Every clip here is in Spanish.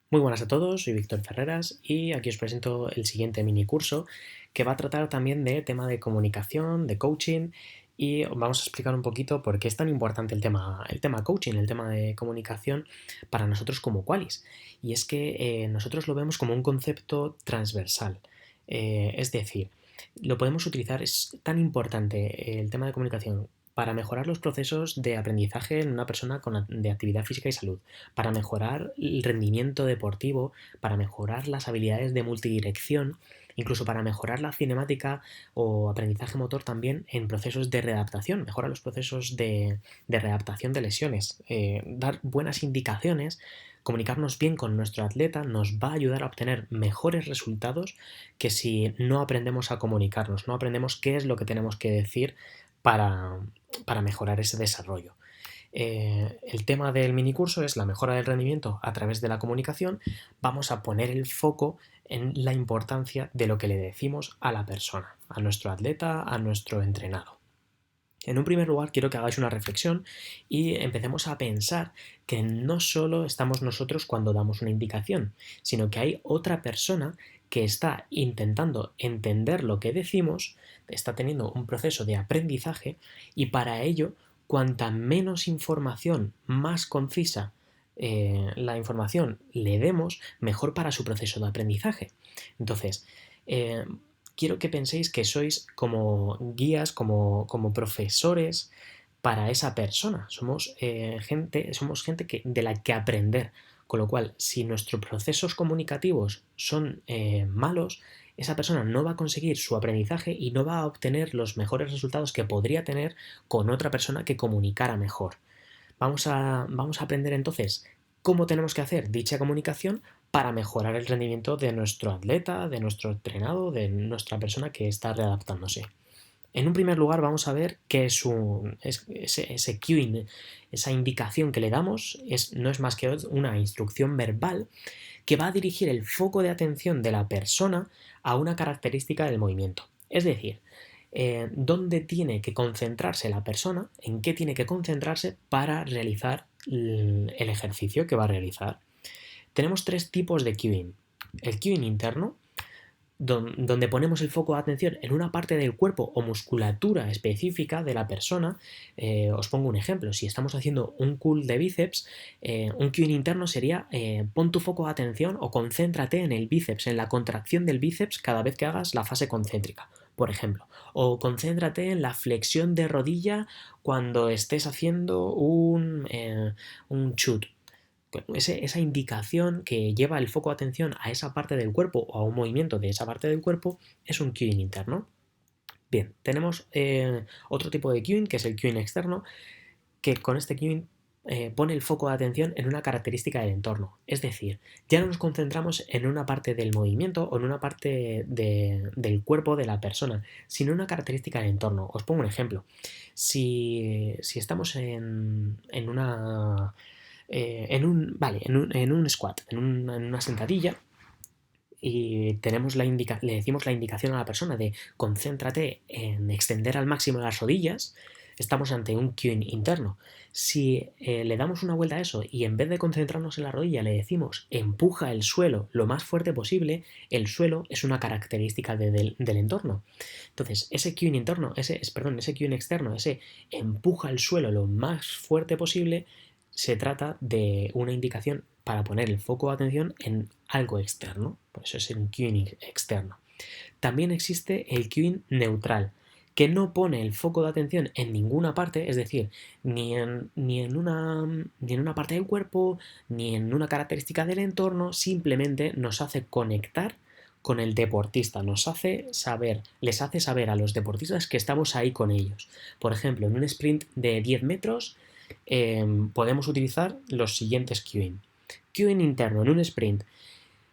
Muy buenas a todos, soy Víctor Ferreras y aquí os presento el siguiente mini curso que va a tratar también de tema de comunicación, de coaching y vamos a explicar un poquito por qué es tan importante el tema coaching, el tema de comunicación para nosotros como Qualis. Y es que nosotros lo vemos como un concepto transversal, es decir, lo podemos utilizar, es tan importante el tema de comunicación para mejorar los procesos de aprendizaje en una persona de actividad física y salud, para mejorar el rendimiento deportivo, para mejorar las habilidades de multidirección, incluso para mejorar la cinemática o aprendizaje motor también en procesos de readaptación, mejora los procesos de readaptación de lesiones, dar buenas indicaciones. Comunicarnos bien con nuestro atleta nos va a ayudar a obtener mejores resultados que si no aprendemos a comunicarnos, no aprendemos qué es lo que tenemos que decir para, para mejorar ese desarrollo. El tema del minicurso es la mejora del rendimiento a través de la comunicación. Vamos a poner el foco en la importancia de lo que le decimos a la persona, a nuestro atleta, a nuestro entrenado. En un primer lugar, quiero que hagáis una reflexión y empecemos a pensar que no solo estamos nosotros cuando damos una indicación, sino que hay otra persona que está intentando entender lo que decimos, está teniendo un proceso de aprendizaje y para ello, cuanta menos información más concisa la información le demos, mejor para su proceso de aprendizaje. Entonces, eh, quiero que penséis que sois como guías, como profesores para esa persona. Somos gente de la que aprender. Con lo cual, si nuestros procesos comunicativos son malos, esa persona no va a conseguir su aprendizaje y no va a obtener los mejores resultados que podría tener con otra persona que comunicara mejor. Vamos a aprender entonces cómo tenemos que hacer dicha comunicación para mejorar el rendimiento de nuestro atleta, de nuestro entrenado, de nuestra persona que está readaptándose. En un primer lugar vamos a ver qué es ese cueing, esa indicación que le damos, no es más que una instrucción verbal que va a dirigir el foco de atención de la persona a una característica del movimiento. Es decir, dónde tiene que concentrarse la persona, en qué tiene que concentrarse para realizar el ejercicio que va a realizar. Tenemos tres tipos de cueing. El cueing interno, donde ponemos el foco de atención en una parte del cuerpo o musculatura específica de la persona. Os pongo un ejemplo, si estamos haciendo un curl de bíceps, un cueing interno sería pon tu foco de atención o concéntrate en el bíceps, en la contracción del bíceps cada vez que hagas la fase concéntrica, por ejemplo, o concéntrate en la flexión de rodilla cuando estés haciendo un shoot. Esa indicación que lleva el foco de atención a esa parte del cuerpo o a un movimiento de esa parte del cuerpo es un cueing interno. Bien, tenemos otro tipo de cueing que es el cueing externo, que con este cueing pone el foco de atención en una característica del entorno. Es decir, ya no nos concentramos en una parte del movimiento o en una parte del cuerpo de la persona, sino en una característica del entorno. Os pongo un ejemplo. Si estamos en una en un squat, en una sentadilla, y le decimos la indicación a la persona de concéntrate en extender al máximo las rodillas, estamos ante un cueing interno. Si le damos una vuelta a eso y en vez de concentrarnos en la rodilla le decimos empuja el suelo lo más fuerte posible, el suelo es una característica del entorno. Entonces, ese cueing interno, ese cueing externo, ese empuja el suelo lo más fuerte posible, se trata de una indicación para poner el foco de atención en algo externo, por eso es un cueing externo. También existe el cueing neutral, que no pone el foco de atención en ninguna parte, es decir, ni en una parte del cuerpo, ni en una característica del entorno, simplemente nos hace conectar con el deportista, les hace saber a los deportistas que estamos ahí con ellos. Por ejemplo, en un sprint de 10 metros podemos utilizar los siguientes cueing. Cueing interno en un sprint: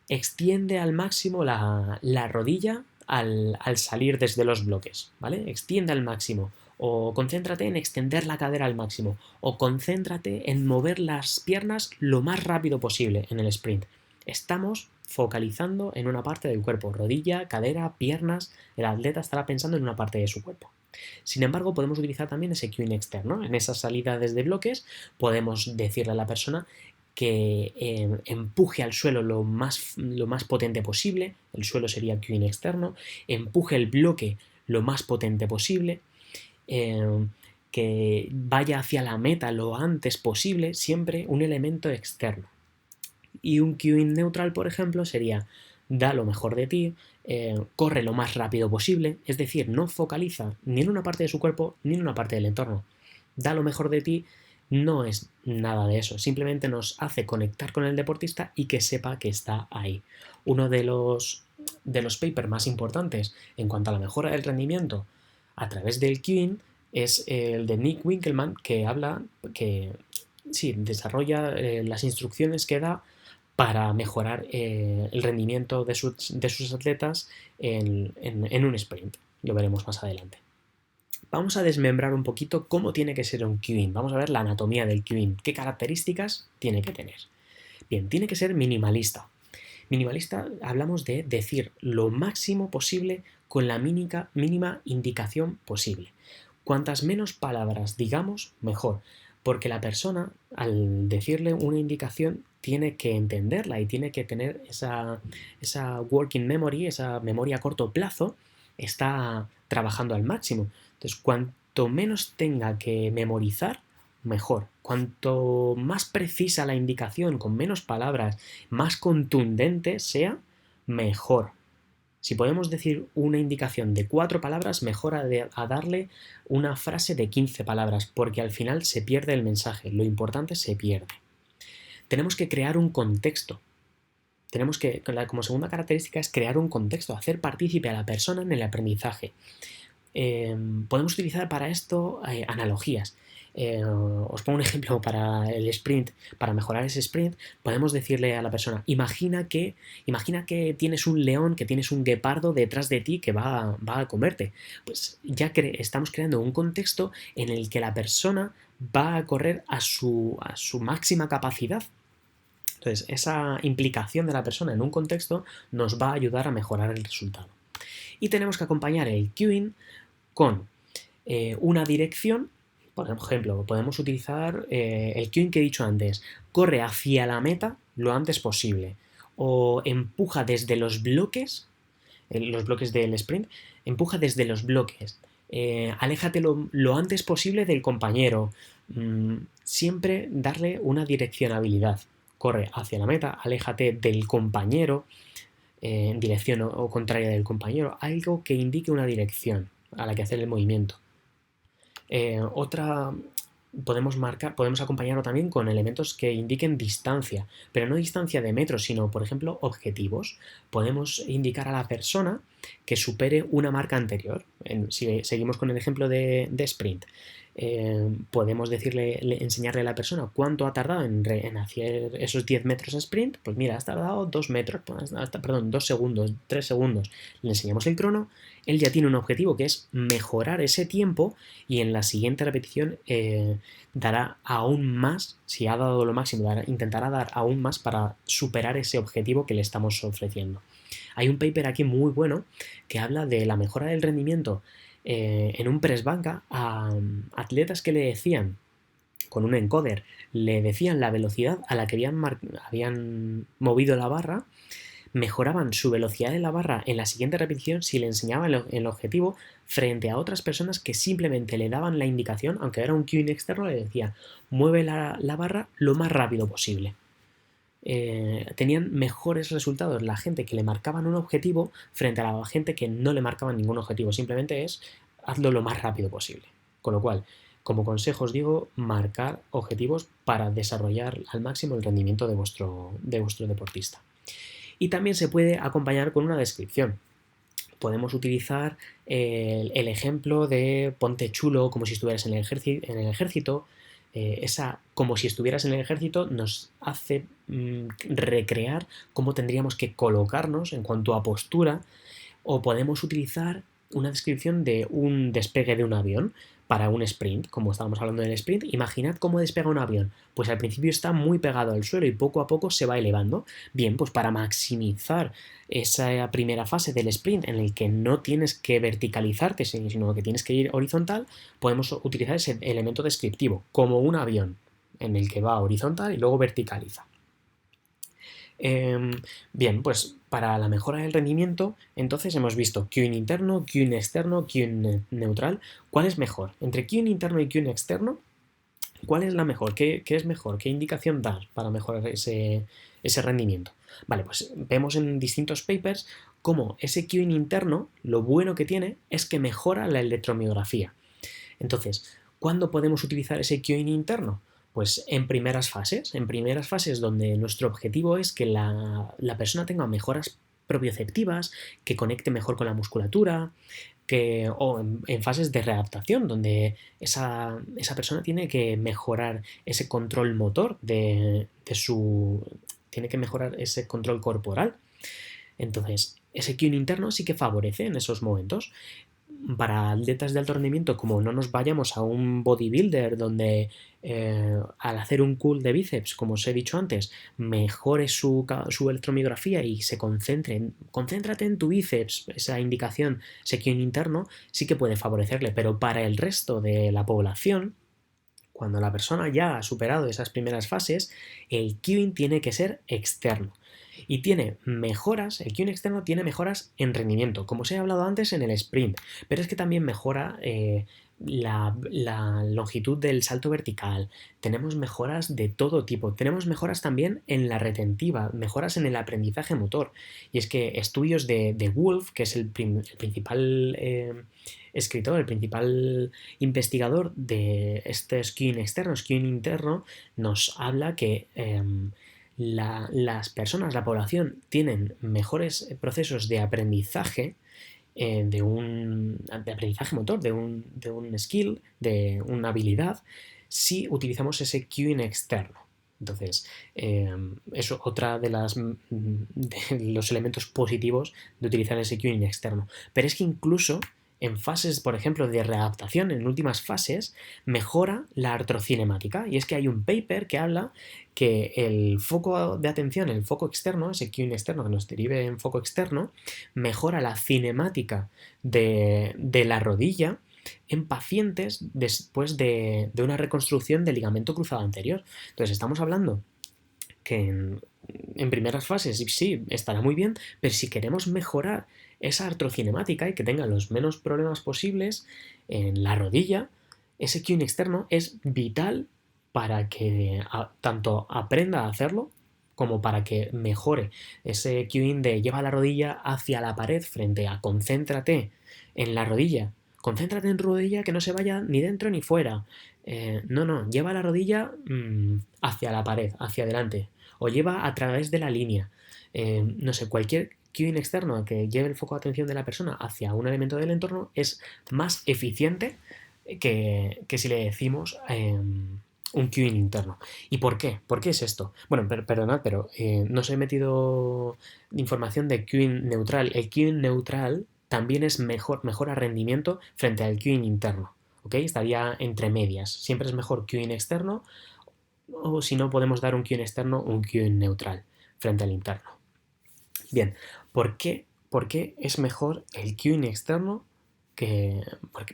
extiende al máximo la rodilla al salir desde los bloques, ¿vale? Extiende al máximo. O concéntrate en extender la cadera al máximo. O concéntrate en mover las piernas lo más rápido posible en el sprint. Estamos focalizando en una parte del cuerpo: rodilla, cadera, piernas. El atleta estará pensando en una parte de su cuerpo. Sin embargo, podemos utilizar también ese cueing externo. En esa salida desde bloques podemos decirle a la persona que empuje al suelo lo más potente posible, el suelo sería queuing externo, empuje el bloque lo más potente posible, que vaya hacia la meta lo antes posible, siempre un elemento externo. Y un queuing neutral, por ejemplo, sería da lo mejor de ti, corre lo más rápido posible, es decir, no focaliza ni en una parte de su cuerpo ni en una parte del entorno. Da lo mejor de ti no es nada de eso, simplemente nos hace conectar con el deportista y que sepa que está ahí. Uno de los papers más importantes en cuanto a la mejora del rendimiento a través del queuing es el de Nick Winkelmann, que desarrolla las instrucciones que da para mejorar el rendimiento de sus atletas en un sprint. Lo veremos más adelante. Vamos a desmembrar un poquito cómo tiene que ser un queuing. Vamos a ver la anatomía del queuing, qué características tiene que tener. Bien, tiene que ser minimalista. Minimalista hablamos de decir lo máximo posible con la mínima indicación posible. Cuantas menos palabras digamos, mejor, porque la persona, al decirle una indicación, tiene que entenderla y tiene que tener esa working memory, esa memoria a corto plazo, está trabajando al máximo. Entonces, cuanto menos tenga que memorizar, mejor. Cuanto más precisa la indicación, con menos palabras, más contundente sea, mejor. Si podemos decir una indicación de 4 palabras, mejor a darle una frase de 15 palabras, porque al final se pierde el mensaje, lo importante se pierde. Tenemos que crear un contexto. Como segunda característica es crear un contexto, hacer partícipe a la persona en el aprendizaje. Podemos utilizar para esto analogías. Os pongo un ejemplo para el sprint. Para mejorar ese sprint, podemos decirle a la persona: imagina que tienes un león, que tienes un guepardo detrás de ti que va a comerte. Pues ya estamos creando un contexto en el que la persona va a correr a su máxima capacidad. Entonces, esa implicación de la persona en un contexto nos va a ayudar a mejorar el resultado. Y tenemos que acompañar el queuing con una dirección. Por ejemplo, podemos utilizar el queuing que he dicho antes: corre hacia la meta lo antes posible, o empuja desde los bloques del sprint, empuja desde los bloques, aléjate lo antes posible del compañero. Siempre darle una direccionabilidad. Corre hacia la meta, aléjate del compañero, en dirección o contraria del compañero, algo que indique una dirección a la que hacer el movimiento. Podemos acompañarlo también con elementos que indiquen distancia, pero no distancia de metros, sino, por ejemplo, objetivos. Podemos indicar a la persona que supere una marca anterior. Si seguimos con el ejemplo de sprint, podemos enseñarle a la persona cuánto ha tardado en hacer esos 10 metros a sprint. Pues mira, has tardado 2 segundos, 3 segundos. Le enseñamos el crono, él ya tiene un objetivo que es mejorar ese tiempo, y en la siguiente repetición dará aún más. Si ha dado lo máximo, intentará dar aún más para superar ese objetivo que le estamos ofreciendo. Hay un paper aquí muy bueno que habla de la mejora del rendimiento en un press banca a atletas que le decían, con un encoder, le decían la velocidad a la que habían movido la barra, mejoraban su velocidad de la barra en la siguiente repetición si le enseñaban el objetivo, frente a otras personas que simplemente le daban la indicación, aunque era un queuing externo, le decía: mueve la barra lo más rápido posible. Tenían mejores resultados la gente que le marcaban un objetivo frente a la gente que no le marcaban ningún objetivo. Simplemente es: hazlo lo más rápido posible. Con lo cual, como consejo os digo, marcar objetivos para desarrollar al máximo el rendimiento de vuestro deportista. Y también se puede acompañar con una descripción. Podemos utilizar el ejemplo de ponte chulo como si estuvieras en el ejército. Como si estuvieras en el ejército nos hace recrear cómo tendríamos que colocarnos en cuanto a postura. O podemos utilizar una descripción de un despegue de un avión para un sprint. Como estábamos hablando del sprint, imaginad cómo despega un avión. Pues al principio está muy pegado al suelo y poco a poco se va elevando. Bien, pues para maximizar esa primera fase del sprint, en el que no tienes que verticalizarte, sino que tienes que ir horizontal, podemos utilizar ese elemento descriptivo, como un avión. en el que va horizontal y luego verticaliza. Bien, pues para la mejora del rendimiento, entonces hemos visto queuing interno, queuing externo, queuing neutral. ¿Cuál es mejor? Entre queuing interno y queuing externo, ¿cuál es la mejor? ¿Qué es mejor? ¿Qué indicación da para mejorar ese rendimiento? Vale, pues vemos en distintos papers cómo ese queuing interno, lo bueno que tiene es que mejora la electromiografía. Entonces, ¿cuándo podemos utilizar ese queuing interno? Pues en primeras fases donde nuestro objetivo es que la persona tenga mejoras propioceptivas, que conecte mejor con la musculatura, o en fases de readaptación, donde esa persona tiene que mejorar ese control motor tiene que mejorar ese control corporal. Entonces, ese queuing interno sí que favorece en esos momentos. Para atletas de alto rendimiento, como no nos vayamos a un bodybuilder donde al hacer un curl de bíceps, como os he dicho antes, mejore su electromiografía y se concéntrate en tu bíceps, esa indicación, ese queuing interno, sí que puede favorecerle, pero para el resto de la población, cuando la persona ya ha superado esas primeras fases, el queuing tiene que ser externo. Y tiene mejoras, el queuing externo tiene mejoras en rendimiento, como os he hablado antes en el sprint, pero es que también mejora la longitud del salto vertical, tenemos mejoras de todo tipo, tenemos mejoras también en la retentiva, mejoras en el aprendizaje motor. Y es que estudios de Wolf, que es el principal escritor, el principal investigador de este queuing externo, queuing interno, nos habla que las personas, la población, tienen mejores procesos de aprendizaje, de aprendizaje motor, de un skill, de una habilidad, si utilizamos ese queuing externo. Entonces, eso otra de los elementos positivos de utilizar ese queuing externo. Pero es que incluso en fases, por ejemplo, de readaptación, en últimas fases, mejora la artrocinemática. Y es que hay un paper que habla que el foco de atención, el foco externo, ese queuing externo que nos derive en foco externo, mejora la cinemática de la rodilla en pacientes después de una reconstrucción del ligamento cruzado anterior. Entonces estamos hablando que en primeras fases sí, estará muy bien, pero si queremos mejorar esa artrocinemática y que tenga los menos problemas posibles en la rodilla, ese queuing externo es vital para que tanto aprenda a hacerlo como para que mejore ese queuing de lleva la rodilla hacia la pared frente a concéntrate en la rodilla. Concéntrate en tu rodilla que no se vaya ni dentro ni fuera. No, lleva la rodilla hacia la pared, hacia adelante. O lleva a través de la línea. No sé, cualquier queuing externo que lleve el foco de atención de la persona hacia un elemento del entorno es más eficiente que si le decimos un queuing interno. ¿Y por qué? ¿Por qué es esto? Bueno, perdonad, pero no os he metido información de queuing neutral. El queuing neutral también es mejora rendimiento frente al queuing interno. ¿Ok? Estaría entre medias. Siempre es mejor queuing externo, o si no podemos dar un queuing externo, un queuing neutral frente al interno. Bien, ¿por qué es mejor el queuing externo?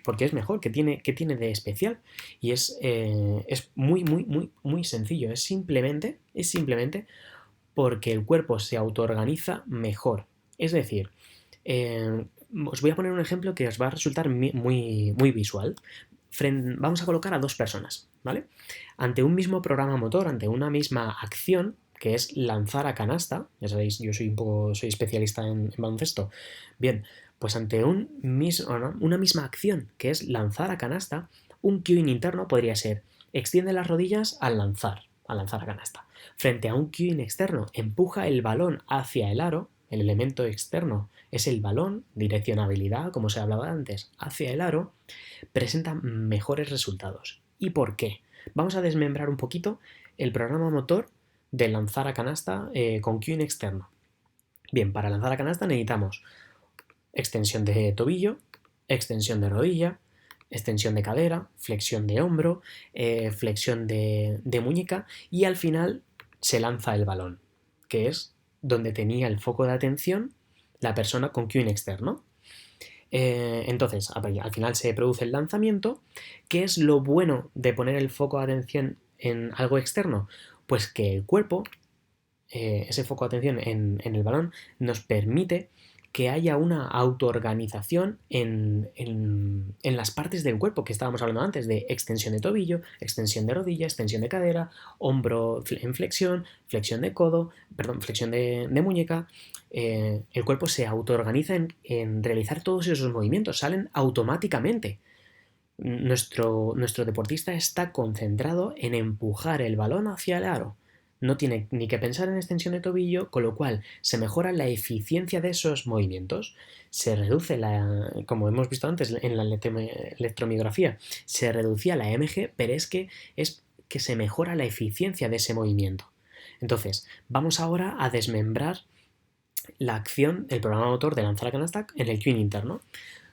Porque es mejor, ¿qué tiene de especial? Y es muy sencillo, es simplemente porque el cuerpo se autoorganiza mejor. Es decir, os voy a poner un ejemplo que os va a resultar muy visual. Vamos a colocar a dos personas, ¿vale? Ante un mismo programa motor, ante una misma acción, que es lanzar a canasta, ya sabéis, yo soy especialista en baloncesto. Bien, pues ante una misma acción, que es lanzar a canasta, un queuing interno podría ser extiende las rodillas al lanzar a canasta. Frente a un queuing externo, empuja el balón hacia el aro, el elemento externo es el balón, direccionabilidad, como se hablaba antes, hacia el aro, presenta mejores resultados. ¿Y por qué? Vamos a desmembrar un poquito el programa motor de lanzar a canasta con queuing externo. Bien, para lanzar a canasta necesitamos extensión de tobillo, extensión de rodilla, extensión de cadera, flexión de hombro, flexión de muñeca y al final se lanza el balón, que es donde tenía el foco de atención la persona con queuing externo. Entonces, al final se produce el lanzamiento. ¿Qué es lo bueno de poner el foco de atención en algo externo? Pues que el cuerpo, ese foco de atención en el balón, nos permite que haya una autoorganización en las partes del cuerpo que estábamos hablando antes, de extensión de tobillo, extensión de rodilla, extensión de cadera, hombro en flexión, flexión de codo, perdón, flexión de muñeca. El cuerpo se autoorganiza en realizar todos esos movimientos, salen automáticamente. Nuestro deportista está concentrado en empujar el balón hacia el aro. No tiene ni que pensar en extensión de tobillo, con lo cual se mejora la eficiencia de esos movimientos, se reduce como hemos visto antes en la electromiografía, se reducía la MG, pero es que se mejora la eficiencia de ese movimiento. Entonces, vamos ahora a desmembrar la acción del programa motor de lanzar la canasta en el cueing interno,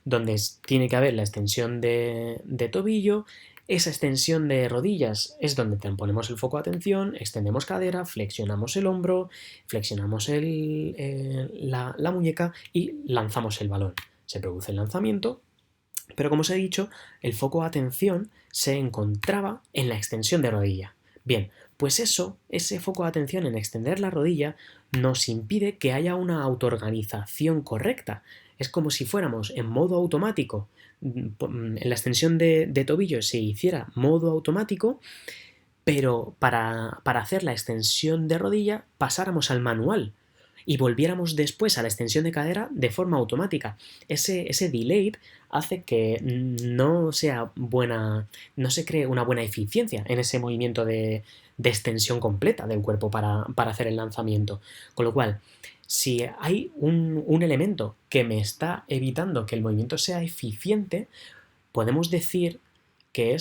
donde tiene que haber la extensión de tobillo. Esa extensión de rodillas es donde ponemos el foco de atención, extendemos cadera, flexionamos el hombro, flexionamos la muñeca y lanzamos el balón. Se produce el lanzamiento, pero como os he dicho, el foco de atención se encontraba en la extensión de rodilla. Bien, pues ese foco de atención en extender la rodilla nos impide que haya una autoorganización correcta. Es como si fuéramos en modo automático. En la extensión de tobillo se hiciera modo automático, pero para hacer la extensión de rodilla pasáramos al manual y volviéramos después a la extensión de cadera de forma automática. Ese delay hace que no se cree una buena eficiencia en ese movimiento de extensión completa del cuerpo para hacer el lanzamiento. Con lo cual, si hay un elemento que me está evitando que el movimiento sea eficiente, podemos decir que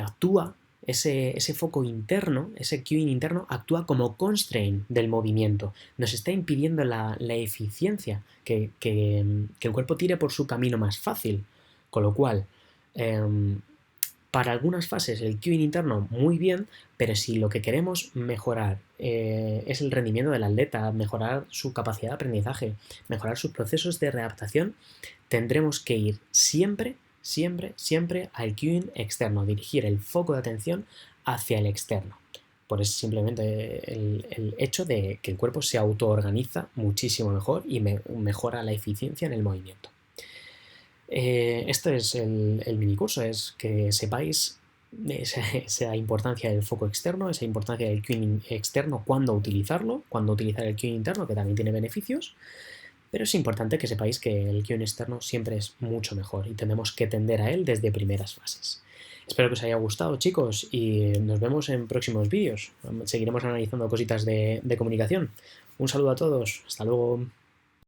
actúa ese foco interno, ese cueing interno, actúa como constraint del movimiento. Nos está impidiendo la eficiencia, que el cuerpo tire por su camino más fácil. Con lo cual, para algunas fases el cueing interno muy bien, pero si lo que queremos mejorar es el rendimiento del atleta, mejorar su capacidad de aprendizaje, mejorar sus procesos de readaptación, tendremos que ir siempre al cueing externo, dirigir el foco de atención hacia el externo. Por eso simplemente el hecho de que el cuerpo se autoorganiza muchísimo mejor y mejora la eficiencia en el movimiento. Este es el minicurso, es que sepáis esa importancia del foco externo, esa importancia del cueing externo, cuándo utilizarlo, cuándo utilizar el cueing interno, que también tiene beneficios. Pero es importante que sepáis que el cueing externo siempre es mucho mejor y tenemos que tender a él desde primeras fases. Espero que os haya gustado, chicos, y nos vemos en próximos vídeos. Seguiremos analizando cositas de comunicación. Un saludo a todos. Hasta luego.